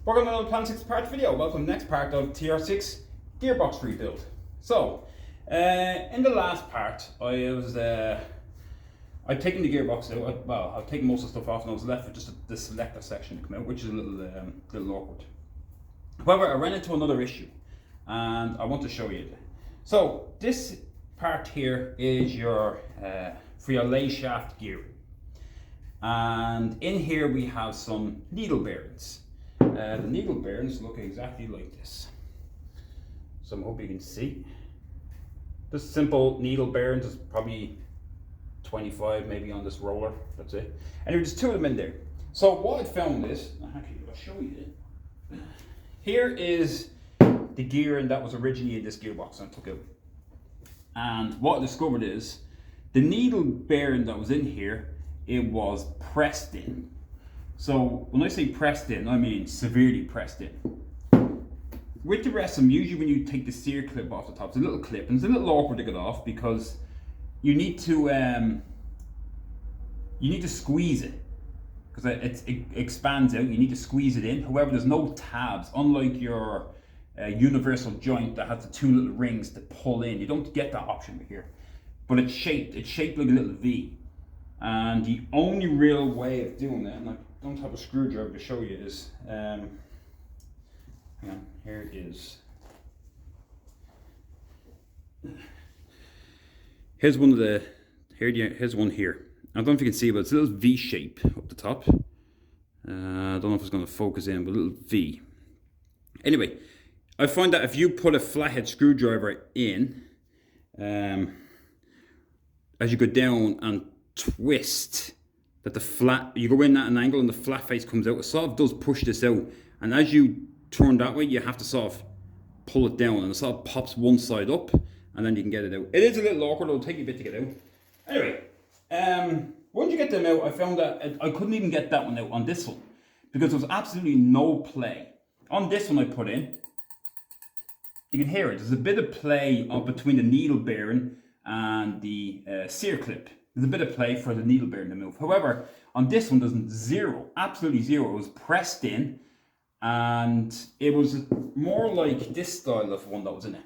Welcome to another Plan 6 part video. Welcome to the next part of tr6 Gearbox rebuild. So, in the last part, I'd taken the gearbox out. Well, I've taken most of the stuff off and I was left with just the selector section to come out, which is a little awkward. However, I ran into another issue and I want to show you. So, this part here is for your lay shaft gearing. And in here we have some needle bearings. The needle bearings look exactly like this. So I hope you can see. Just simple needle bearings, is probably 25 maybe on this roller, that's it. And there's two of them in there. So what I found is, actually I'll show you it. Here is the gearing that was originally in this gearbox I took out. And what I discovered is, the needle bearing that was in here, it was pressed in. So when I say pressed in, I mean severely pressed in. With the rest of them, usually when you take the sear clip off the top, it's a little clip, and it's a little awkward to get off because you need to squeeze it because it expands out. You need to squeeze it in. However, there's no tabs, unlike your universal joint that has the two little rings to pull in. You don't get that option here, but it's shaped like a little V. And the only real way of doing that, and I don't have a screwdriver to show you, is hang on, here it is. Here's one here. I don't know if you can see, but it's a little V shape up the top. I don't know if it's going to focus in, but a little V. Anyway, I find that if you put a flathead screwdriver in, as you go down and twist, that you go in at an angle and the flat face comes out, it sort of does push this out, and as you turn that way you have to sort of pull it down and it sort of pops one side up and then you can get it out. It is a little awkward, it'll take you a bit to get out. Anyway, once you get them out, I found that I couldn't even get that one out on this one because there was absolutely no play. On this one I put in, you can hear it, there's a bit of play between the needle bearing and the sear clip. There's a bit of play for the needle bearing to move. However, on this one, there's zero, absolutely zero. It was pressed in, and it was more like this style of one that was in it.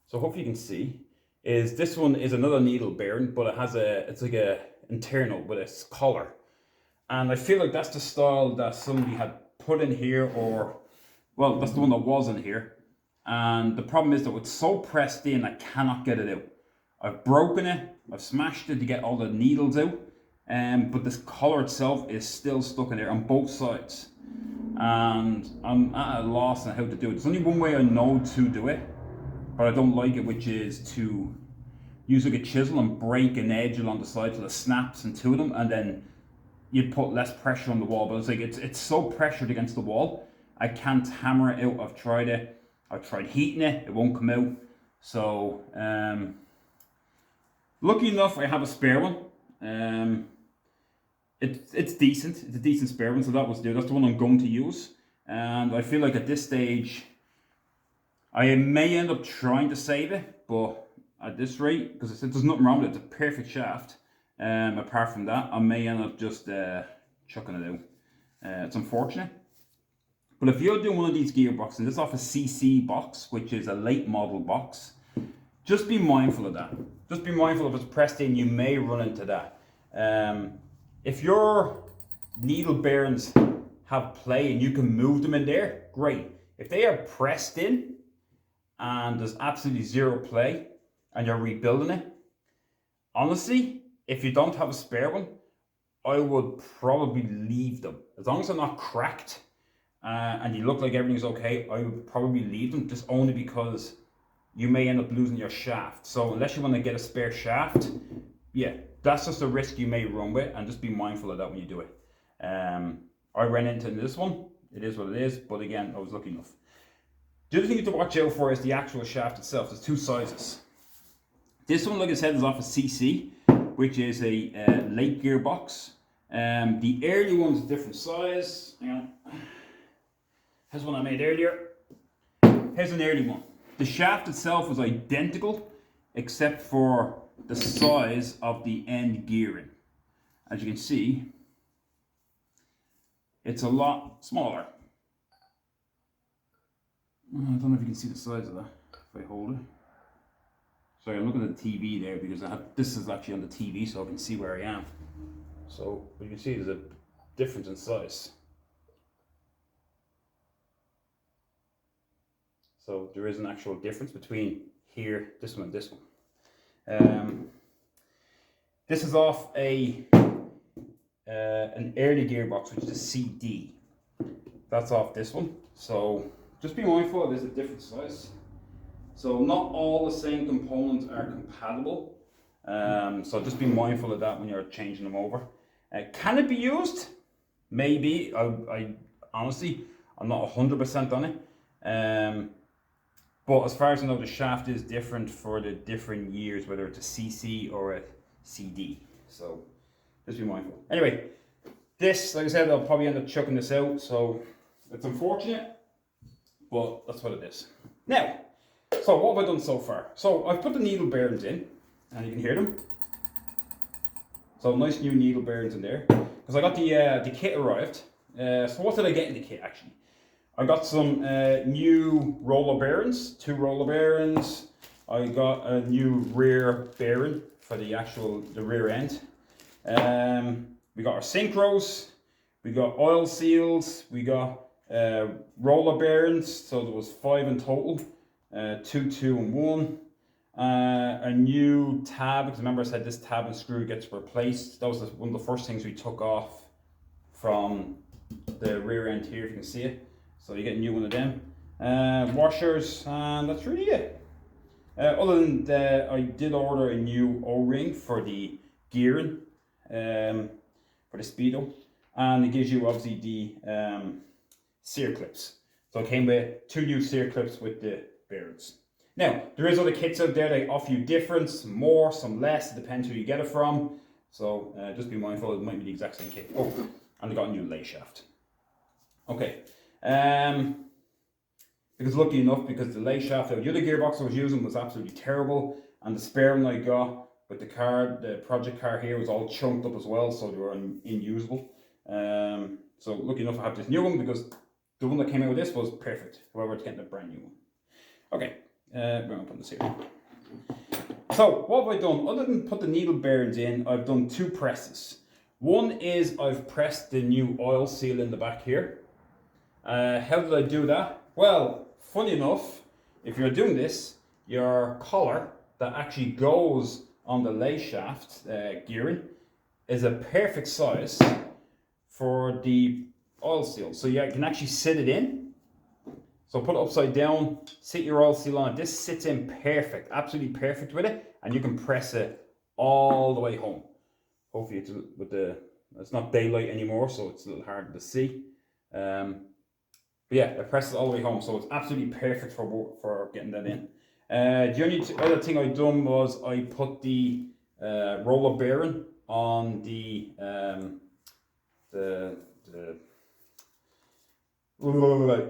So hopefully you can see, this one is another needle bearing, but it's like a internal with a collar. And I feel like that's the style that somebody had put in here, or, well, that's the one that was in here. And the problem is that it's so pressed in, I cannot get it out. I've broken it, I've smashed it to get all the needles out, but this collar itself is still stuck in there on both sides. And I'm at a loss on how to do it. There's only one way I know to do it, but I don't like it, which is to use like a chisel and break an edge along the side till it snaps into them, and then you put less pressure on the wall. But it's like it's so pressured against the wall, I can't hammer it out. I've tried heating it, it won't come out. So lucky enough, I have a spare one. It's decent. It's a decent spare one, so that's the one I'm going to use. And I feel like at this stage, I may end up trying to save it, but at this rate, because there's nothing wrong with it, it's a perfect shaft. Apart from that, I may end up just chucking it out. It's unfortunate. But if you're doing one of these gearboxes, this is off a CC box, which is a late model box, just be mindful of that. Just be mindful if it's pressed in, you may run into that. If your needle bearings have play and you can move them in there, great. If they are pressed in and there's absolutely zero play and you're rebuilding it, honestly, if you don't have a spare one, I would probably leave them. As long as they're not cracked and you look like everything's okay, I would probably leave them, just only because you may end up losing your shaft. So unless you want to get a spare shaft, yeah, that's just a risk you may run with, and just be mindful of that when you do it. I ran into this one, it is what it is, but again, I was lucky enough. The other thing to watch out for is the actual shaft itself. There's two sizes. This one, like I said, is off a CC, which is a late gearbox. The early one's a different size. Hang on. Here's one I made earlier. Here's an early one. The shaft itself was identical, except for the size of the end gearing. As you can see, it's a lot smaller. I don't know if you can see the size of that if I hold it. Sorry, I'm looking at the TV there because this is actually on the TV, so I can see where I am. So you can see there's a difference in size. So there is an actual difference between here, this one, and this one. This is off an early gearbox, which is a CD. That's off this one. So just be mindful, it is a different size. So not all the same components are compatible. So just be mindful of that when you're changing them over. Can it be used? Maybe. I honestly, I'm not 100% on it. But as far as I know, the shaft is different for the different years, whether it's a CC or a CD. So just be mindful. Anyway, this, like I said, I'll probably end up chucking this out. So it's unfortunate, but that's what it is. Now, so what have I done so far? So I've put the needle bearings in, and you can hear them. So nice new needle bearings in there. Because I got the kit arrived. So what did I get in the kit actually? I got some new roller bearings, 2 roller bearings. I got a new rear bearing for the rear end. We got our synchros, we got oil seals, we got roller bearings, so there was 5 in total, 2, 2 and 1. A new tab, because remember I said this tab and screw gets replaced. That was one of the first things we took off from the rear end here, if you can see it. So you get a new one of them. Washers, and that's really it. Other than that, I did order a new O-ring for the gearing, for the Speedo, and it gives you obviously the sear clips. So it came with 2 new sear clips with the bearings. Now, there is other kits out there that offer you different, some more, some less, it depends who you get it from. So just be mindful, it might be the exact same kit. Oh, and I got a new lay shaft. Okay. Because lucky enough, because the lay shaft out the other gearbox I was using was absolutely terrible, and the spare one I got with the car, the project car here, was all chunked up as well, so they were unusable. So lucky enough I have this new one, because the one that came out with this was perfect. However, it's getting a brand new one. Okay, we're going to put this here. So what have I done? Other than put the needle bearings in, I've done 2 presses. One is I've pressed the new oil seal in the back here. How did I do that? Well, funny enough, if you're doing this, your collar that actually goes on the lay shaft gearing is a perfect size for the oil seal. So you can actually sit it in. So put it upside down, sit your oil seal on it. This sits in perfect, absolutely perfect with it, and you can press it all the way home. Hopefully it's not daylight anymore, so it's a little harder to see. But yeah, it presses all the way home, so it's absolutely perfect for getting that in. The only other thing I done was I put the roller bearing on the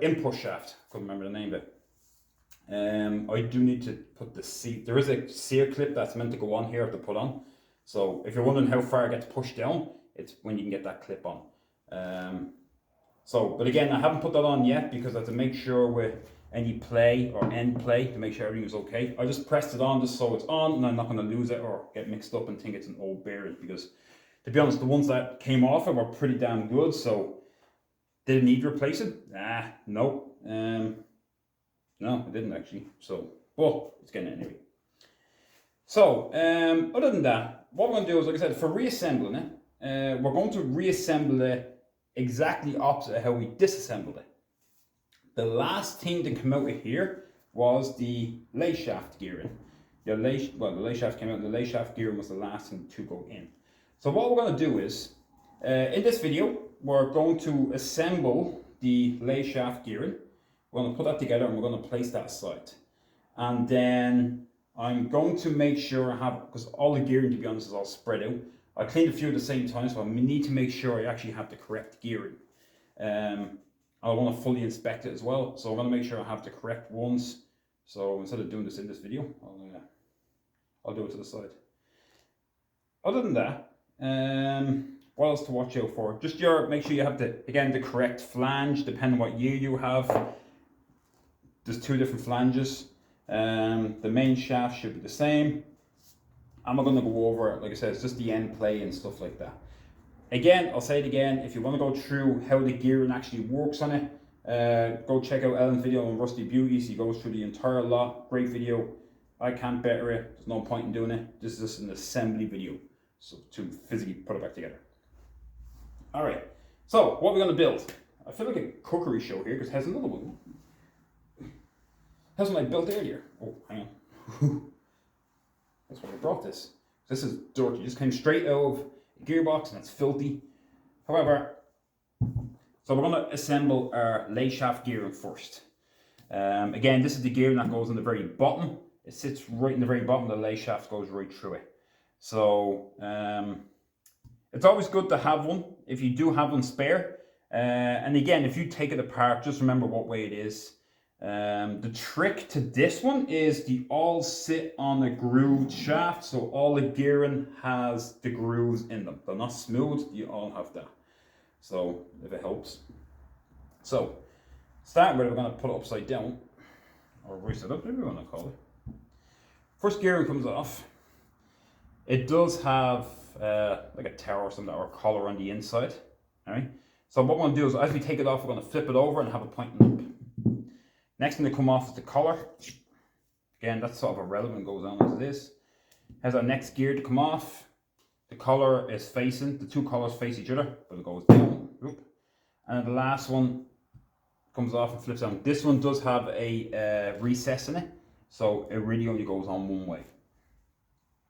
input shaft. Couldn't remember the name of it. I do need to put the seat. There is a sear clip that's meant to go on here to put on. So if you're wondering how far it gets pushed down, it's when you can get that clip on. But again, I haven't put that on yet because I have to make sure with any play or end play to make sure everything is okay. I just pressed it on just so it's on, and I'm not going to lose it or get mixed up and think it's an old bearing, because to be honest, the ones that came off it were pretty damn good. So did it need replacing? No. No, it didn't actually. So, but it's getting it anyway. So, other than that, what we're going to do is, like I said, for reassembling it, we're going to reassemble it exactly opposite of how we disassembled it. The last thing to come out of here was the lay shaft gearing. The lay shaft came out, and the lay shaft gearing was the last thing to go in. So what we're going to do is, in this video, we're going to assemble the lay shaft gearing. We're going to put that together and we're going to place that aside. And then I'm going to make sure I have, because all the gearing, to be honest, is all spread out. I cleaned a few at the same time, so I need to make sure I actually have the correct gearing. I want to fully inspect it as well, so I'm going to make sure I have the correct ones. So instead of doing this in this video, I'll do it to the side. Other than that, What else to watch out for? Just make sure you have the correct flange, depending on what year you have. There's 2 different flanges. The main shaft should be the same. I'm not going to go over it. Like I said, it's just the end play and stuff like that. Again, I'll say it again, if you want to go through how the gearing actually works on it, go check out Ellen's video on Rusty Beauties. He goes through the entire lot. Great video. I can't better it. There's no point in doing it. This is just an assembly video, so to physically put it back together. Alright, so what we're going to build. I feel like a cookery show here because it has another one. That's what I built earlier. Oh, hang on. That's why I brought this. This is dirty. It just came straight out of Gearbox and it's filthy. However, so we're going to assemble our lay shaft gearing first. Again, this is the gearing that goes in the very bottom. It sits right in the very bottom. The lay shaft goes right through it. So it's always good to have one if you do have one spare. And again, if you take it apart, just remember what way it is. The trick to this one is they all sit on a grooved shaft, so all the gearing has the grooves in them. They're not smooth, you all have that. So if it helps. So starting with it, we're going to put it upside down, or right side up, whatever you want to call it. First gearing comes off. It does have like a tower or something, or a collar on the inside. Alright. So what we're going to do is, as we take it off, we're going to flip it over and have it pointing up. Next thing to come off is the collar. Again, that's sort of irrelevant, goes on as this. Has our next gear to come off. The collar is facing, the 2 collars face each other, but it goes down. And the last one comes off and flips on. This one does have a recess in it, so it really only goes on one way.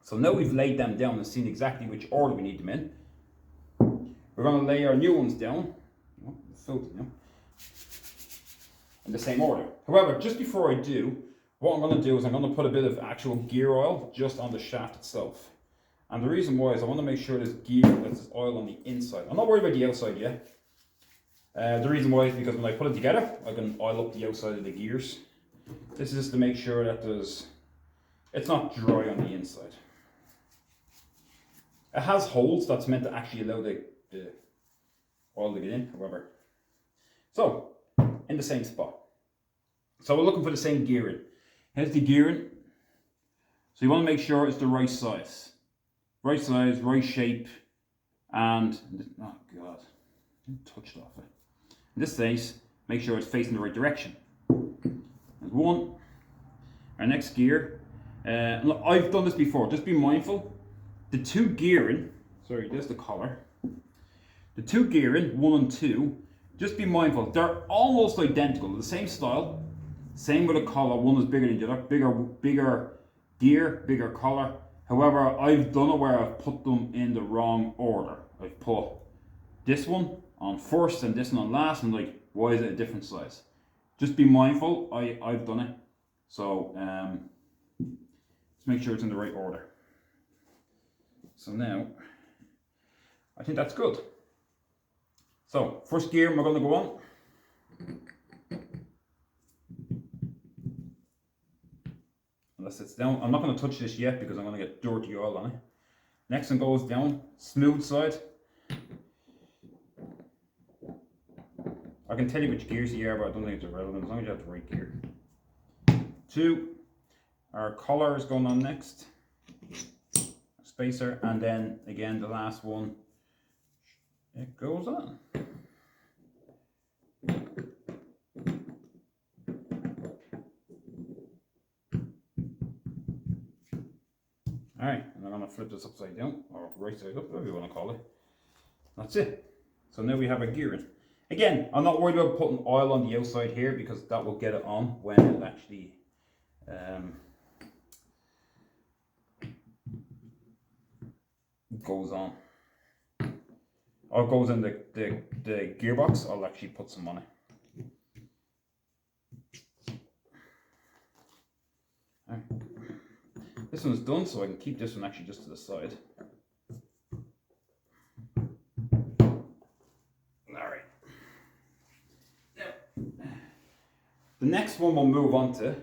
So now we've laid them down and seen exactly which order we need them in. We're going to lay our new ones down. Oh, filthy, you know, in the same order. However, just before I do, what I'm going to do is I'm going to put a bit of actual gear oil just on the shaft itself. And the reason why is I want to make sure there's oil on the inside. I'm not worried about the outside yet. The reason why is because when I put it together, I can oil up the outside of the gears. This is just to make sure that it's not dry on the inside. It has holes that's meant to actually allow the oil to get in, however. So, in the same spot. So we're looking for the same gearing. Here's the gearing. So you want to make sure it's the right size. Right size, right shape, and, oh God, touched off it. In this case, make sure it's facing the right direction. There's one. Our next gear. Look, I've done this before, just be mindful. The 2 gearing, sorry, there's the collar. The 2 gearing, 1 and 2, just be mindful, they're almost identical, the same style, same with a collar, one is bigger than the other, bigger gear, bigger collar. However, I've done it where I've put them in the wrong order. I've put this one on first and this one on last, and like, why is it a different size? Just be mindful, I've done it. So, let's make sure it's in the right order. So now, I think that's good. So, first gear we're going to go on. Unless it's down. I'm not going to touch this yet because I'm going to get dirty oil on it. Next one goes down, smooth side. I can tell you which gears you are, but I don't think it's irrelevant as long as you have the right gear. 2, our collar is going on next. Spacer, and then again the last one, it goes on. Alright, and I'm going to flip this upside down, or right side up, whatever you want to call it. That's it. So now we have a gearing. Again, I'm not worried about putting oil on the outside here because that will get it on when it actually goes on. Or goes in the gearbox. I'll actually put some on it. Right. This one's done, so I can keep this one actually just to the side. Alright. Now, the next one we'll move on to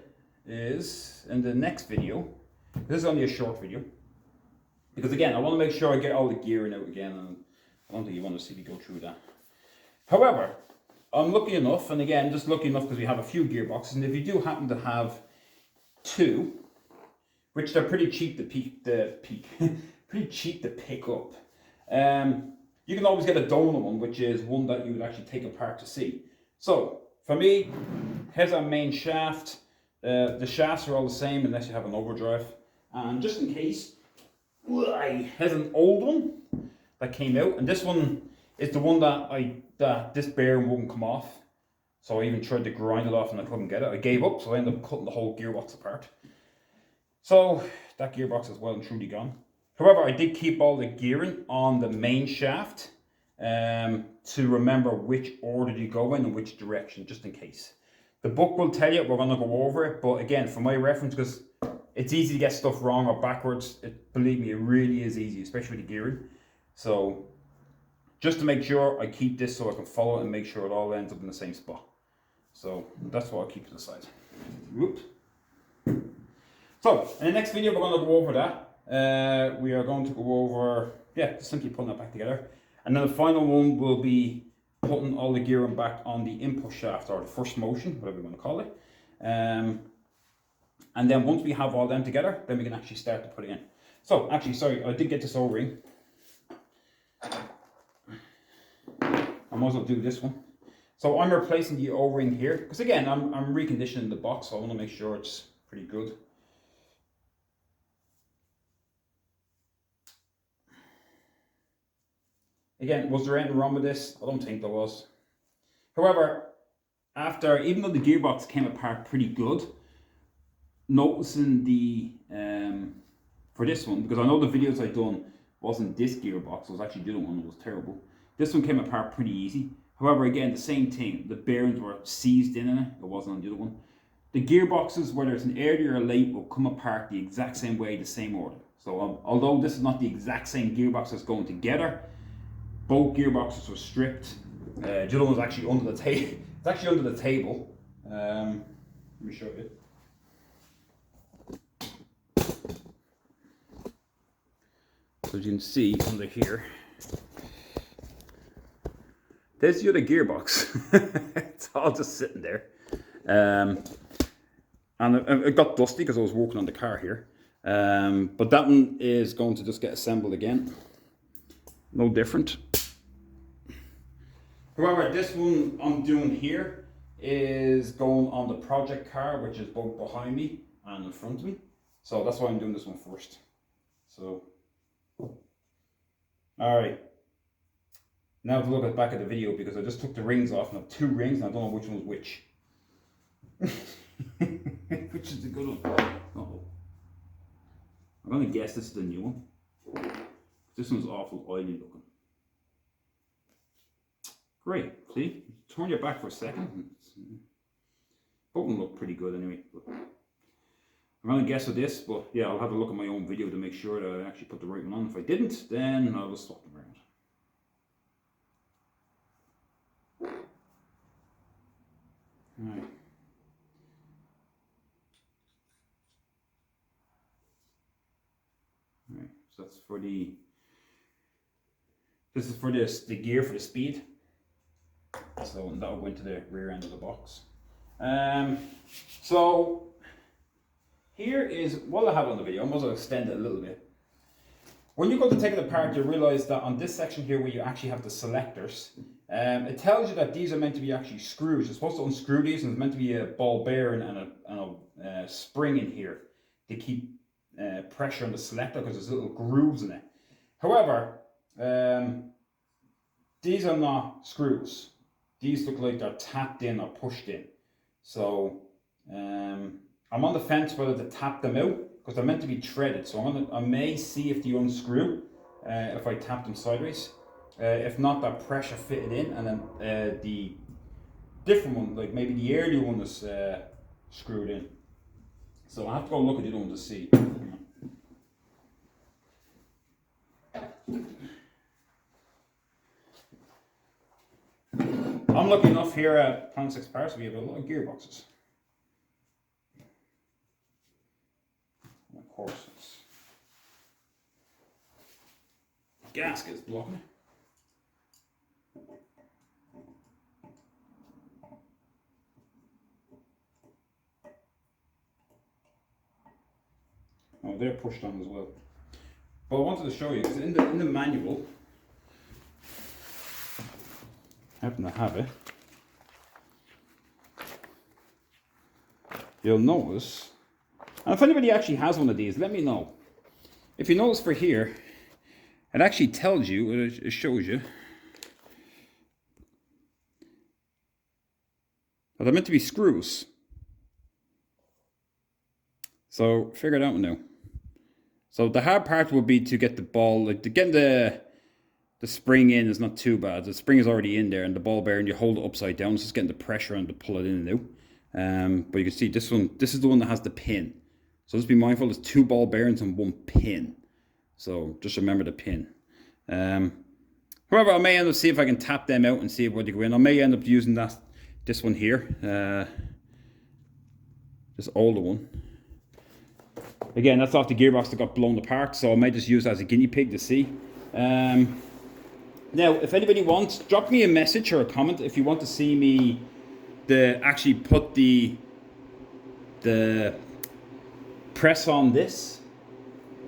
is in the next video. This is only a short video. Because again, I want to make sure I get all the gearing out again, and I don't think you want to see me go through that. However, I'm lucky enough, and again, just lucky enough because we have a few gearboxes, and if you do happen to have two, which they're pretty cheap to pretty cheap to pick up, you can always get a donor one, which is one that you would actually take apart to see. So for me, here's our main shaft. The shafts are all the same unless you have an overdrive. And just in case, here's an old one that came out, and this one is the one that this bearing wouldn't come off. So I even tried to grind it off and I couldn't get it. I gave up, so I ended up cutting the whole gearbox apart. So that gearbox is well and truly gone. However, I did keep all the gearing on the main shaft to remember which order you go in and which direction, just in case. The book will tell you, we're going to go over it, but again, for my reference, because it's easy to get stuff wrong or backwards, believe me, it really is easy, especially with the gearing. So just to make sure, I keep this so I can follow it and make sure it all ends up in the same spot. So that's what I'll keep to the side. Whoops. So in the next video, we're going to go over that. We are going to go over, just simply putting that back together. And then the final one will be putting all the gearing back on the input shaft, or the first motion, whatever you want to call it. And then once we have all them together, then we can actually start to put it in. So actually, sorry, I did get this O-ring. I might as well do this one. So I'm replacing the O-ring here, because again, I'm reconditioning the box, so I want to make sure it's pretty good. Again, was there anything wrong with this? I don't think there was. However, even though the gearbox came apart pretty good, noticing the, for this one, because I know the videos I've done wasn't this gearbox, I was actually doing one that was terrible. This one came apart pretty easy. However, again, the same thing, the bearings were seized in it, it wasn't on the other one. The gearboxes, whether it's an early or late, will come apart the exact same way, the same order. So although this is not the exact same gearbox that's going together, both gearboxes were stripped. The other one was actually under the table. It's actually under the table. Let me show you. So as you can see under here, there's the other gearbox. It's all just sitting there. And it got dusty because I was working on the car here. But that one is going to just get assembled again. No different. However, this one I'm doing here is going on the project car, which is both behind me and in front of me. So that's why I'm doing this one first. So, alright. Now to look back at the video, because I just took the rings off and I have two rings and I don't know which one's which. Which is the good one? Uh-oh. I'm going to guess this is the new one. This one's awful oily looking. Great, see? Turn your back for a second. Both of them look pretty good anyway. I'm going to guess with this, but yeah, I'll have a look at my own video to make sure that I actually put the right one on. If I didn't, then I'll just swap them around. Alright. Alright, so that's for the... This is for the gear for the speed. So that'll go into the rear end of the box. So here is what I have on the video. I might as well extend it a little bit. When you go to take it apart, you realize that on this section here where you actually have the selectors, it tells you that these are meant to be actually screws. You're supposed to unscrew these, and it's meant to be a ball bearing and a spring in here to keep pressure on the selector, because there's little grooves in it. However, these are not screws. These look like they're tapped in or pushed in. So I'm on the fence whether to tap them out, because they're meant to be threaded. So I may see if they unscrew if I tap them sideways. If not, that pressure fitted in, and then the different one, like maybe the earlier one, is screwed in. So I have to go look at the other one to see. I'm lucky enough here at Planet 6 Parts, we have a lot of gearboxes. And of course, it's gasket is blocking it. they're pushed on as well. But I wanted to show you, because in the manual, I happen to have it, you'll notice, and if anybody actually has one of these, let me know. If you notice for here, it actually tells you, it shows you, that they're meant to be screws. So figure it out now. So the hard part will be to get the ball, like to get the spring in is not too bad. The spring is already in there, and the ball bearing, you hold it upside down. It's just getting the pressure on to pull it in now. But you can see this one, this is the one that has the pin. So just be mindful, there's 2 ball bearings and 1 pin. So just remember the pin. However, I may end up see if I can tap them out and see what you go in. I may end up using this one here, this older one. Again, that's off the gearbox that got blown apart, so I might just use it as a guinea pig to see. Now, if anybody wants, drop me a message or a comment if you want to see me actually put the press on this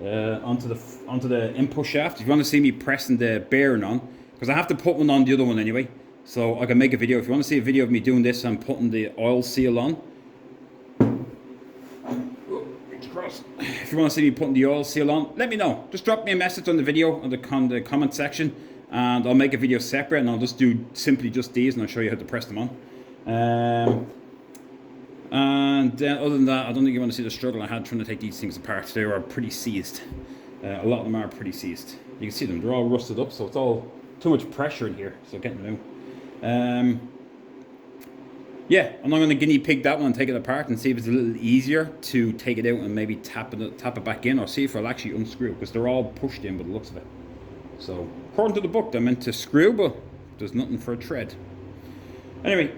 onto the input shaft. If you want to see me pressing the bearing on, because I have to put one on the other one anyway, so I can make a video. If you want to see a video of me doing this and putting the oil seal on, if you want to see me putting the oil seal on, let me know. Just drop me a message on the video on the comment section, and I'll make a video separate, and I'll just do simply just these, and I'll show you how to press them on. And other than that, I don't think you want to see the struggle I had trying to take these things apart. They are pretty seized. A lot of them are pretty seized. You can see them, they're all rusted up, so it's all too much pressure in here, so getting them out. Yeah, I'm not going to guinea pig that one and take it apart and see if it's a little easier to take it out and maybe tap it back in, or see if I'll actually unscrew, because they're all pushed in by the looks of it. So, according to the book, they're meant to screw, but there's nothing for a thread. Anyway,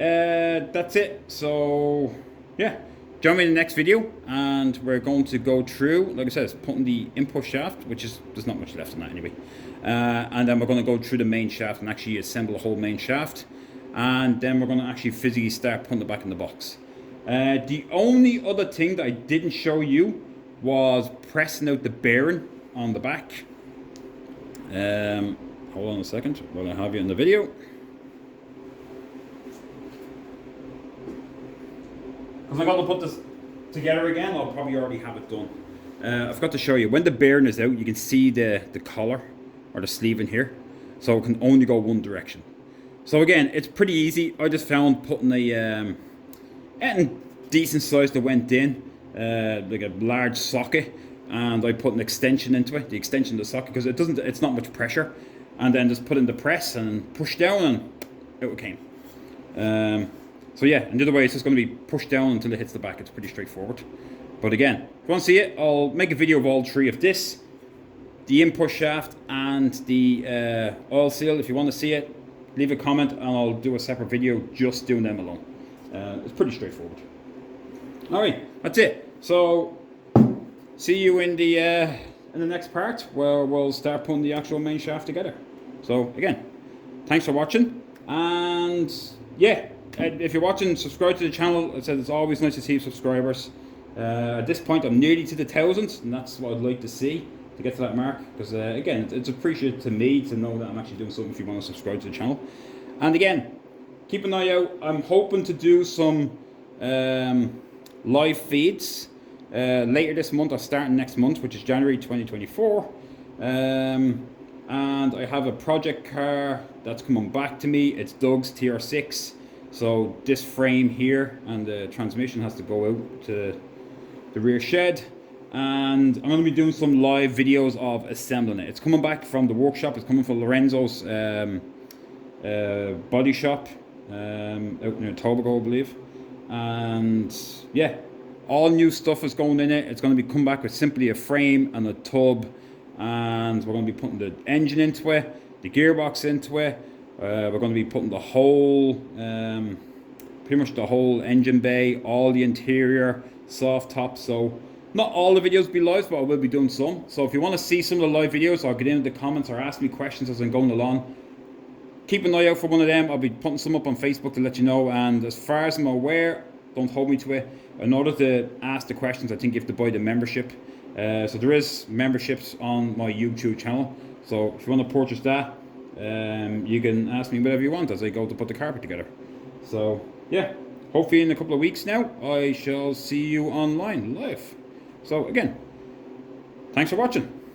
that's it. So, yeah, join me in the next video, and we're going to go through, like I said, putting the input shaft, which is, there's not much left on that anyway. And then we're going to go through the main shaft and actually assemble the whole main shaft. And then we're going to actually physically start putting it back in the box. The only other thing that I didn't show you was pressing out the bearing on the back. Hold on a second while I have you in the video. Because I'm going to put this together again, I'll probably already have it done. I forgot to show you, when the bearing is out, you can see the collar or the sleeve in here. So it can only go one direction. So again, it's pretty easy. I just found putting anything decent size that went in, like a large socket, and I put an extension into it, the extension of the socket, because it's not much pressure, and then just put in the press and push down, and out it came. So yeah, and the other way, it's just going to be pushed down until it hits the back. It's pretty straightforward. But again, if you want to see it, I'll make a video of all 3 of this, the input shaft and the oil seal. If you want to see it, leave a comment and I'll do a separate video just doing them alone. It's pretty straightforward. Alright, that's it. So, see you in the next part where we'll start putting the actual main shaft together. So, again, thanks for watching. And, yeah, if you're watching, subscribe to the channel. I said it's always nice to see subscribers. At this point, I'm nearly to the 1,000, and that's what I'd like to see, to get to that mark, because again, it's appreciated to me to know that I'm actually doing something if you want to subscribe to the channel. And again, keep an eye out. I'm hoping to do some live feeds later this month or starting next month, which is January 2024. And I have a project car that's coming back to me. It's Doug's tr6. So this frame here and the transmission has to go out to the rear shed. And I'm going to be doing some live videos of assembling it. It's coming back from the workshop. It's coming from Lorenzo's body shop out near Tobago, I believe. And yeah, all new stuff is going in it. It's going to be come back with simply a frame and a tub, and we're going to be putting the engine into it, the gearbox into it. We're going to be putting the whole, pretty much the whole engine bay, all the interior, soft top. So not all the videos will be live, but I will be doing some. So if you want to see some of the live videos, or get in the comments or ask me questions as I'm going along, keep an eye out for one of them. I'll be putting some up on Facebook to let you know. And as far as I'm aware, don't hold me to it. In order to ask the questions, I think you have to buy the membership. So there is memberships on my YouTube channel. So if you want to purchase that, you can ask me whatever you want as I go to put the carpet together. So yeah, hopefully in a couple of weeks now, I shall see you online live. So again, thanks for watching.